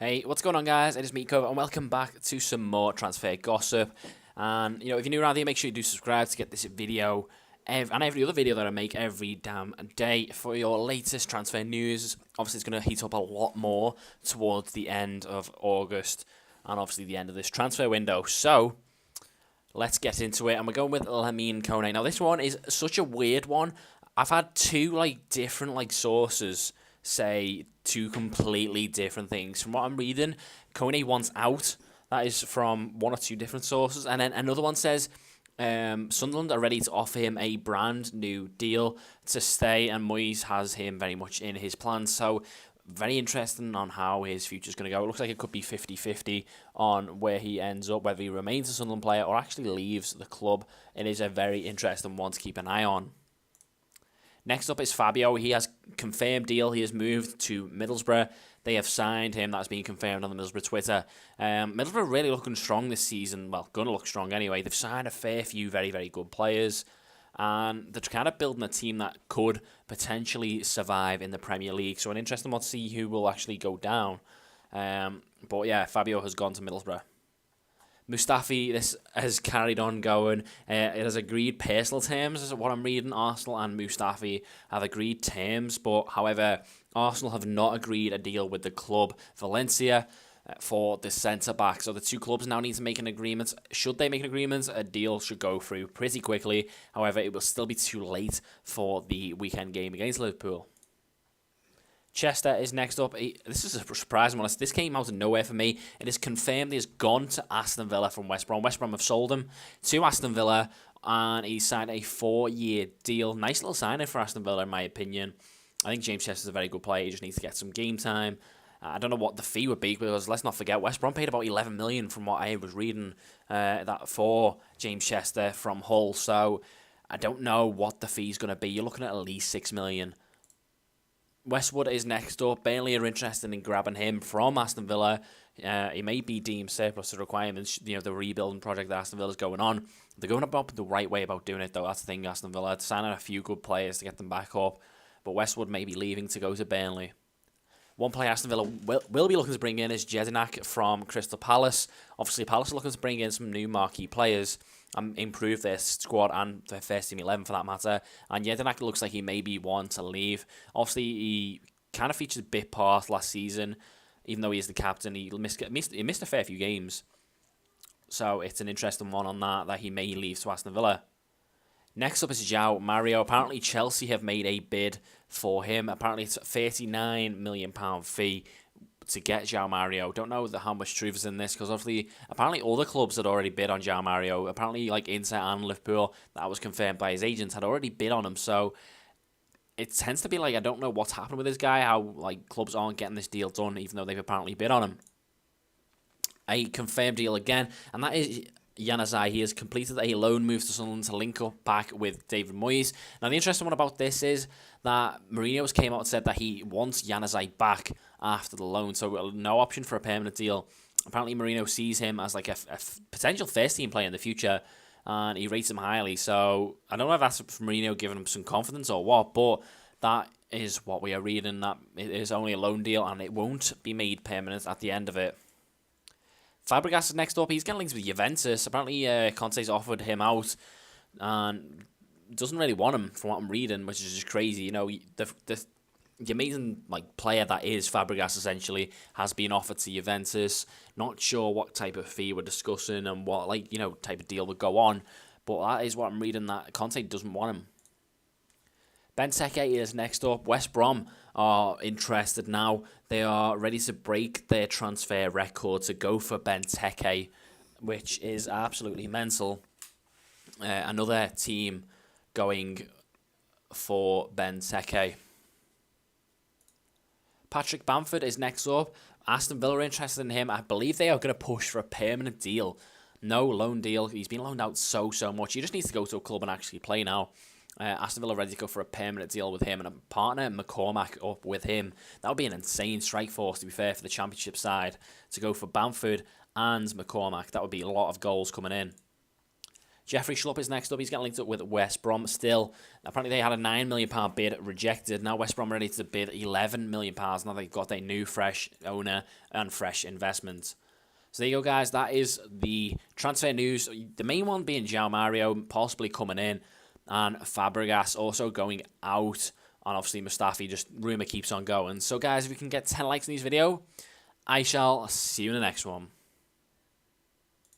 Hey, what's going on, guys? It is me, Kova, and welcome back to some more transfer gossip. And, if you're new around here, make sure you do subscribe to get this video and every other video that I make every damn day for your latest transfer news. Obviously, it's going to heat up a lot more towards the end of August and obviously the end of this transfer window. So, let's get into it. And we're going with Lamine Kone. Now, this one is such a weird one. I've had two, different, sources say two completely different things. From what I'm reading, Kone wants out. That is from one or two different sources. And then another one says Sunderland are ready to offer him a brand new deal to stay, and Moyes has him very much in his plans. So, very interesting on how his future is going to go. It looks like it could be 50-50 on where he ends up, whether he remains a Sunderland player or actually leaves the club. It is a very interesting one to keep an eye on. Next up is Fabio. He has confirmed deal. He has moved to Middlesbrough. They have signed him. That's been confirmed on the Middlesbrough Twitter. Middlesbrough really looking strong this season. Well, going to look strong anyway. They've signed a fair few very, very good players. And they're kind of building a team that could potentially survive in the Premier League. So an interesting one to see who will actually go down. But yeah, Fabio has gone to Middlesbrough. Mustafi, this has carried on going. It has agreed personal terms, is what I'm reading. Arsenal and Mustafi have agreed terms, but however, Arsenal have not agreed a deal with the club Valencia for the centre-back. So the two clubs now need to make an agreement. Should they make an agreement, a deal should go through pretty quickly. However, it will still be too late for the weekend game against Liverpool. Chester is next up. This is a surprising one. This came out of nowhere for me. It is confirmed he has gone to Aston Villa from West Brom. West Brom have sold him to Aston Villa, and he signed a 4-year deal. Nice little signing for Aston Villa, in my opinion. I think James Chester's a very good player. He just needs to get some game time. I don't know what the fee would be, because let's not forget, West Brom paid about 11 million from what I was reading that for James Chester from Hull. So I don't know what the fee's going to be. You're looking at least 6 million. Westwood is next up. Burnley are interested in grabbing him from Aston Villa. He may be deemed surplus to requirements, the rebuilding project that Aston Villa is going on. They're going about the right way about doing it, though. That's the thing, Aston Villa. Signing a few good players to get them back up. But Westwood may be leaving to go to Burnley. One player Aston Villa will be looking to bring in is Januzaj from Crystal Palace. Obviously, Palace are looking to bring in some new marquee players and improve their squad and their first team 11 for that matter. And Januzaj looks like he may be one to leave. Obviously, he kind of featured a bit part last season, even though he is the captain. He missed a fair few games. So it's an interesting one on that he may leave to Aston Villa. Next up is João Mario. Apparently, Chelsea have made a bid for him. Apparently, it's a £39 million fee to get João Mario. Don't know how much truth is in this, because apparently all the clubs had already bid on João Mario. Apparently, Inter and Liverpool, that was confirmed by his agents, had already bid on him. So it tends to be I don't know what's happened with this guy, how clubs aren't getting this deal done, even though they've apparently bid on him. A confirmed deal again, and that is Januzaj. He has completed a loan move to Sunderland to link up back with David Moyes. Now, the interesting one about this is that Mourinho's came out and said that he wants Januzaj back after the loan, so no option for a permanent deal. Apparently, Mourinho sees him as a potential first-team player in the future, and he rates him highly. So I don't know if that's Mourinho giving him some confidence or what, but that is what we are reading, that it is only a loan deal, and it won't be made permanent at the end of it. Fabregas is next up. He's getting linked with Juventus. Apparently, Conte's offered him out and doesn't really want him, from what I'm reading, which is just crazy. The amazing player that is Fabregas essentially has been offered to Juventus. Not sure what type of fee we're discussing and what type of deal would go on, but that is what I'm reading, that Conte doesn't want him. Benteke is next up. West Brom are interested now. They are ready to break their transfer record to go for Benteke, which is absolutely mental. Another team going for Benteke. Patrick Bamford is next up. Aston Villa are interested in him. I believe they are going to push for a permanent deal. No loan deal. He's been loaned out so much. He just needs to go to a club and actually play now. Aston Villa ready to go for a permanent deal with him and a partner, McCormack, up with him. That would be an insane strike force, to be fair, for the Championship side, to go for Bamford and McCormack. That would be a lot of goals coming in. Jeffrey Schlupp is next up. He's getting linked up with West Brom still. Apparently they had a £9 million bid rejected. Now West Brom are ready to bid £11 million. Now they've got a new fresh owner and fresh investment. So there you go, guys. That is the transfer news. The main one being João Mario possibly coming in, and Fabregas also going out. And obviously Mustafi, just rumour keeps on going. So guys, if we can get 10 likes in this video, I shall see you in the next one.